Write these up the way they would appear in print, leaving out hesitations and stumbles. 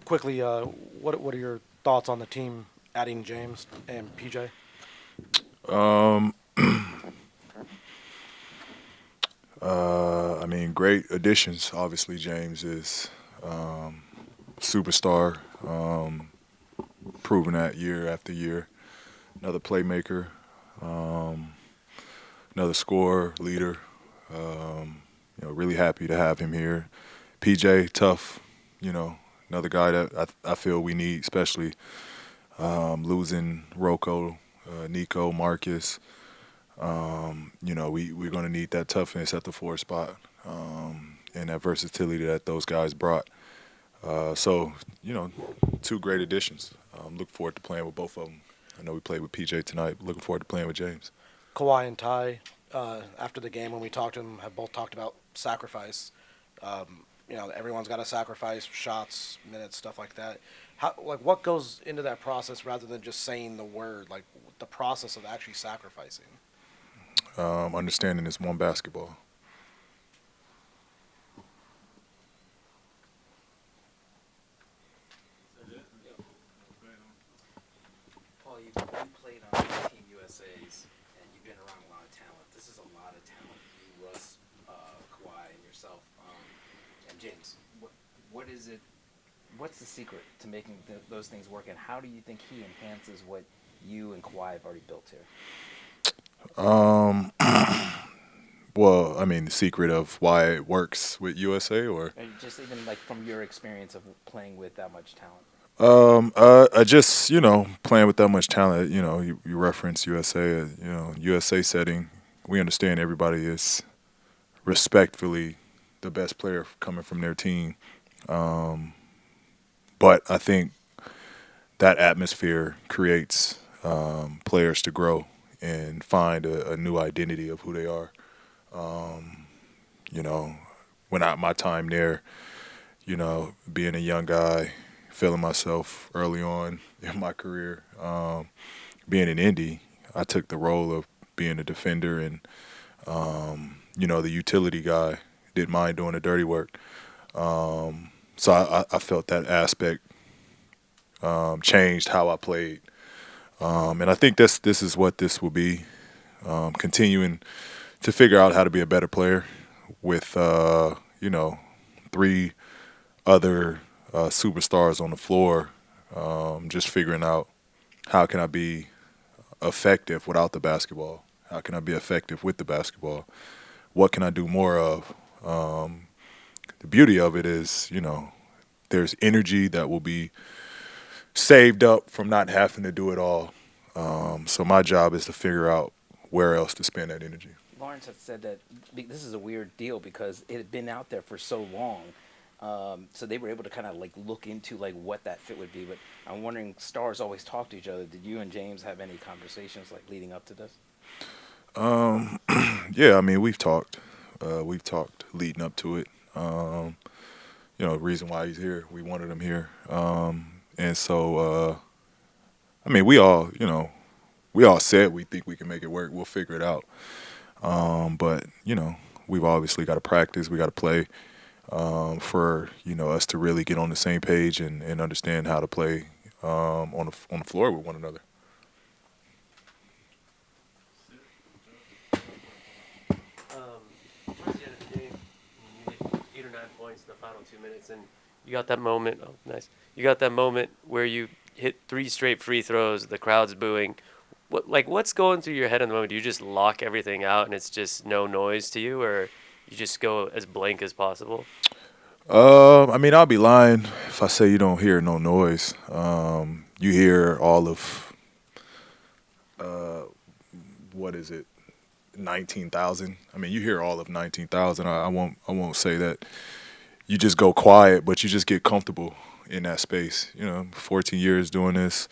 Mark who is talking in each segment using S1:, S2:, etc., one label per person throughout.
S1: quickly, what are your thoughts on the team adding James and PJ?
S2: Um, I mean, great additions. Obviously, James is superstar, proving that year after year. Another playmaker, um, another scorer, leader. Really happy to have him here. PJ, tough. You know, another guy that I feel we need, especially losing Rocco, Nico, Marcus. We're going to need that toughness at the four spot and that versatility that those guys brought. So, two great additions. Look forward to playing with both of them. I know we played with PJ tonight. Looking forward to playing with James.
S1: Kawhi and Ty, after the game when we talked to them, have both talked about sacrifice. Everyone's got to sacrifice shots, minutes, stuff like that. What goes into that process rather than just saying the word? Like the process of actually sacrificing.
S2: Understanding it's one basketball.
S3: Paul, you played on Team USA's, and you've been around a lot of talent. This is a lot of talent. You, Russ, Kawhi, and yourself, and James. What is it? What's the secret to making those things work, and how do you think he enhances what you and Kawhi have already built here?
S2: Um, well, I mean, the secret of why it works with USA, or
S3: And just even like from your experience of playing with that much talent.
S2: I just playing with that much talent. You reference USA. USA setting. We understand everybody is respectfully the best player coming from their team. Um, but I think that atmosphere creates players to grow and find a new identity of who they are. Um, you know, when I my time there, being a young guy, feeling myself early on in my career, being in Indy, I took the role of being a defender and the utility guy. Didn't mind doing the dirty work. So I felt that aspect changed how I played. And I think this is what this will be. Continuing to figure out how to be a better player with three other superstars on the floor. Just figuring out how can I be effective without the basketball. How can I be effective with the basketball? What can I do more of? The beauty of it is, there's energy that will be saved up from not having to do it all. So my job is to figure out where else to spend that energy.
S3: Lawrence had said that this is a weird deal because it had been out there for so long. So they were able to kind of like look into like what that fit would be. But I'm wondering, stars always talk to each other. Did you and James have any conversations like leading up to this?
S2: Um, yeah, I mean we've talked. We've talked leading up to it. The reason why he's here, we wanted him here, and so I mean we all said we think we can make it work. We'll figure it out. But we've obviously got to practice. We got to play for us to really get on the same page and understand how to play on the floor with one another.
S4: Towards the end of the game, you hit 8 or 9 points in the final 2 minutes, and you got that moment. Oh, nice! You got that moment where you hit three straight free throws. The crowd's booing. What's going through your head in the moment? Do you just lock everything out and it's just no noise to you, or you just go as blank as possible?
S2: I mean, I'll be lying if I say you don't hear no noise. You hear all of what is it, 19,000. I mean, you hear all of 19,000. I won't say that you just go quiet, but you just get comfortable in that space. 14 years doing this.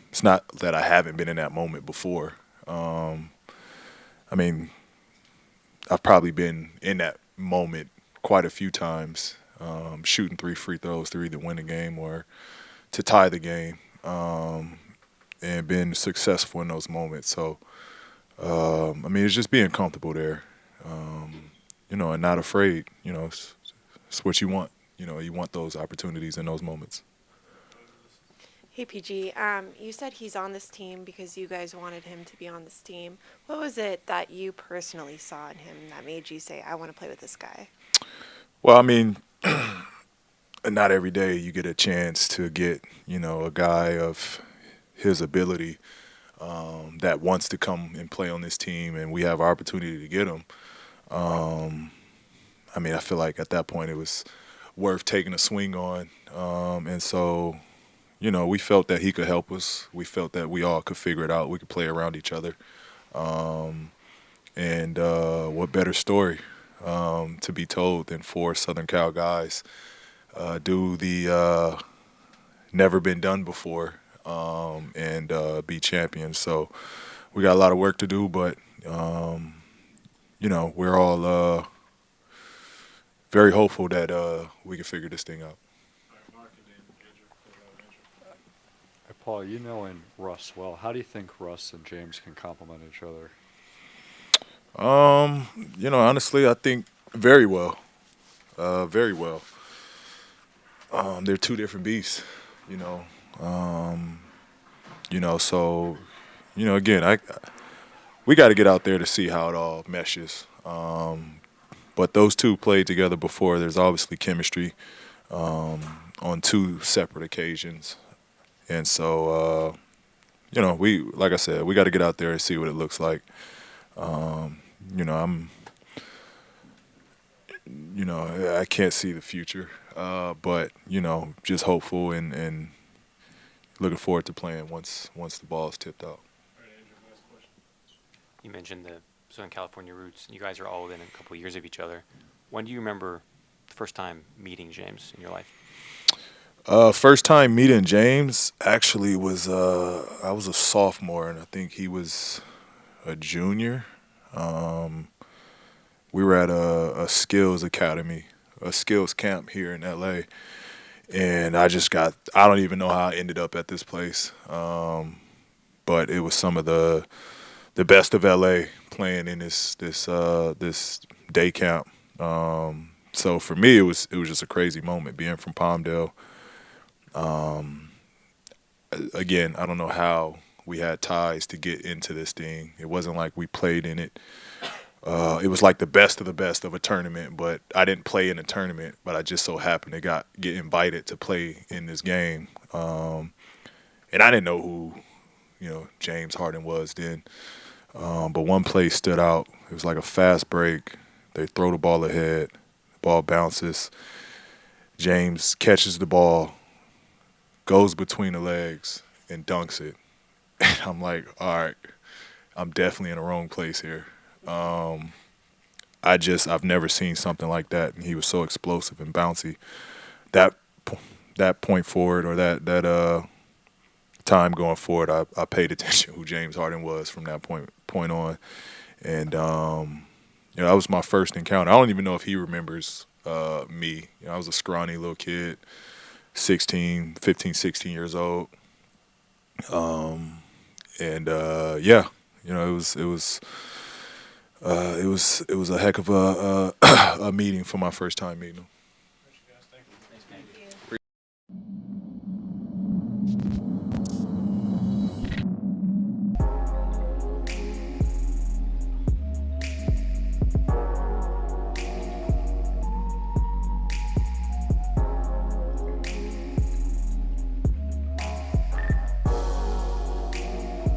S2: It's not that I haven't been in that moment before. I mean, I've probably been in that moment quite a few times, shooting three free throws to either win the game or to tie the game, and been successful in those moments. So, I mean, it's just being comfortable there, and not afraid. It's what you want. you want those opportunities in those moments.
S5: Hey PG, you said he's on this team because you guys wanted him to be on this team. What was it that you personally saw in him that made you say, I want to play with this guy?
S2: Well, I mean, not every day you get a chance to get, a guy of his ability that wants to come and play on this team, and we have our opportunity to get him. I mean, I feel like at that point it was worth taking a swing on, and so we felt that he could help us. We felt that we all could figure it out. We could play around each other, and what better story to be told than four Southern Cal guys do the never been done before and be champions. So we got a lot of work to do, but we're all very hopeful that we can figure this thing out.
S6: Hey, Paul, you know in Russ well. How do you think Russ and James can complement each other?
S2: Honestly, I think very well. Very well. They're two different beasts, you know. So again, we got to get out there to see how it all meshes. But those two played together before. There's obviously chemistry on two separate occasions, and so we like I said, we got to get out there and see what it looks like. I'm I can't see the future, but just hopeful and looking forward to playing once the ball is tipped out.
S7: You mentioned the Southern California roots. You guys are all within a couple of years of each other. When do you remember the first time meeting James in your life?
S2: First time meeting James actually was I was a sophomore and I think he was a junior. We were at a skills academy, a skills camp here in LA, and I don't even know how I ended up at this place, but it was some of the best of LA playing in this day camp. So for me, it was just a crazy moment being from Palmdale. Again, I don't know how we had ties to get into this thing. It wasn't like we played in it. It was like the best of a tournament, but I didn't play in a tournament. But I just so happened to get invited to play in this game, and I didn't know who James Harden was then. But one play stood out. It was like a fast break. They throw the ball ahead. The ball bounces. James catches the ball, goes between the legs, and dunks it. And I'm like, all right, I'm definitely in the wrong place here. I've never seen something like that, and he was so explosive and bouncy. That that point forward or that time going forward, I paid attention who James Harden was from that point on, and that was my first encounter. I don't even know if he remembers me. I was a scrawny little kid, 15, 16 years old, and it was a heck of a a meeting for my first time meeting him.